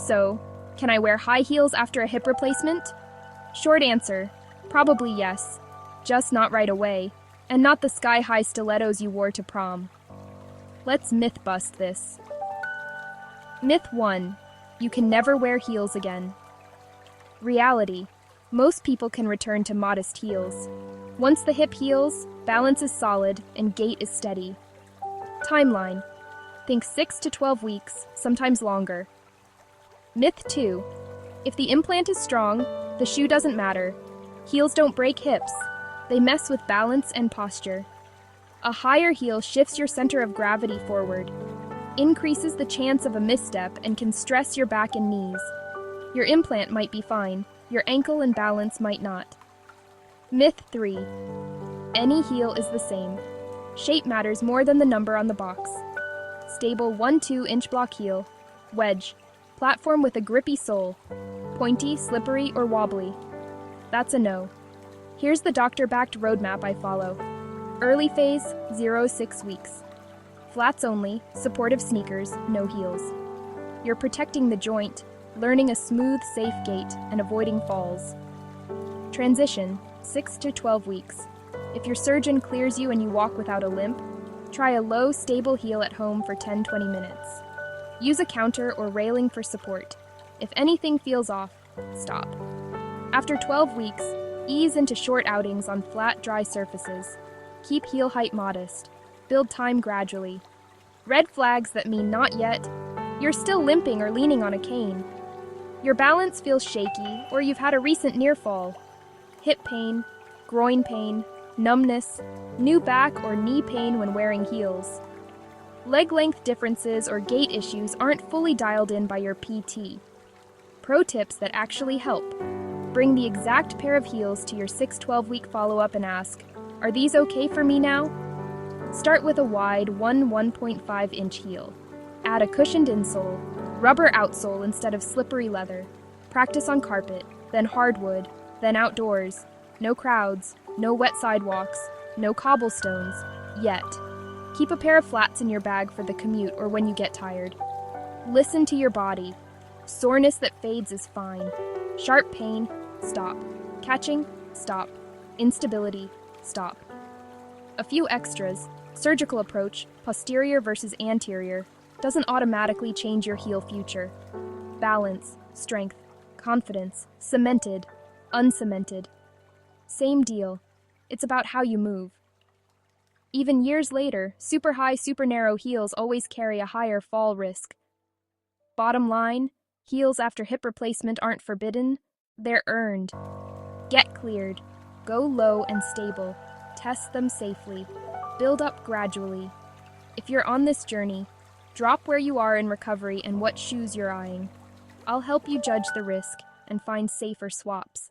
So, can I wear high heels after a hip replacement? Short answer, probably yes. Just not right away, and not the sky-high stilettos you wore to prom. Let's myth bust this. Myth 1. You can never wear heels again. Reality. Most people can return to modest heels. Once the hip heals, balance is solid and gait is steady. Timeline. Think 6 to 12 weeks, sometimes longer. Myth 2. If the implant is strong, the shoe doesn't matter. Heels don't break hips. They mess with balance and posture. A higher heel shifts your center of gravity forward, increases the chance of a misstep, and can stress your back and knees. Your implant might be fine, your ankle and balance might not. Myth 3. Any heel is the same. Shape matters more than the number on the box. Stable 1-2 inch block heel. Wedge. Platform with a grippy sole. Pointy, slippery, or wobbly. That's a no. Here's the doctor-backed roadmap I follow. Early phase, 0-6 weeks. Flats only, supportive sneakers, no heels. You're protecting the joint, learning a smooth, safe gait, and avoiding falls. Transition, 6 to 12 weeks. If your surgeon clears you and you walk without a limp, try a low, stable heel at home for 10-20 minutes. Use a counter or railing for support. If anything feels off, stop. After 12 weeks, ease into short outings on flat, dry surfaces. Keep heel height modest. Build time gradually. Red flags that mean not yet. You're still limping or leaning on a cane. Your balance feels shaky, or you've had a recent near fall. Hip pain, groin pain, numbness, new back or knee pain when wearing heels. Leg length differences or gait issues aren't fully dialed in by your PT. Pro tips that actually help. Bring the exact pair of heels to your 6-12 week follow-up and ask, are these okay for me now? Start with a wide 1.5 inch heel. Add a cushioned insole, rubber outsole instead of slippery leather. Practice on carpet, then hardwood, then outdoors. No crowds, no wet sidewalks, no cobblestones, yet. Keep a pair of flats in your bag for the commute or when you get tired. Listen to your body. Soreness that fades is fine. Sharp pain, stop. Catching, stop. Instability, stop. A few extras. Surgical approach, posterior versus anterior, doesn't automatically change your heel future. Balance, strength, confidence, cemented, uncemented. Same deal. It's about how you move. Even years later, super high, super narrow heels always carry a higher fall risk. Bottom line, heels after hip replacement aren't forbidden, they're earned. Get cleared. Go low and stable. Test them safely. Build up gradually. If you're on this journey, drop where you are in recovery and what shoes you're eyeing. I'll help you judge the risk and find safer swaps.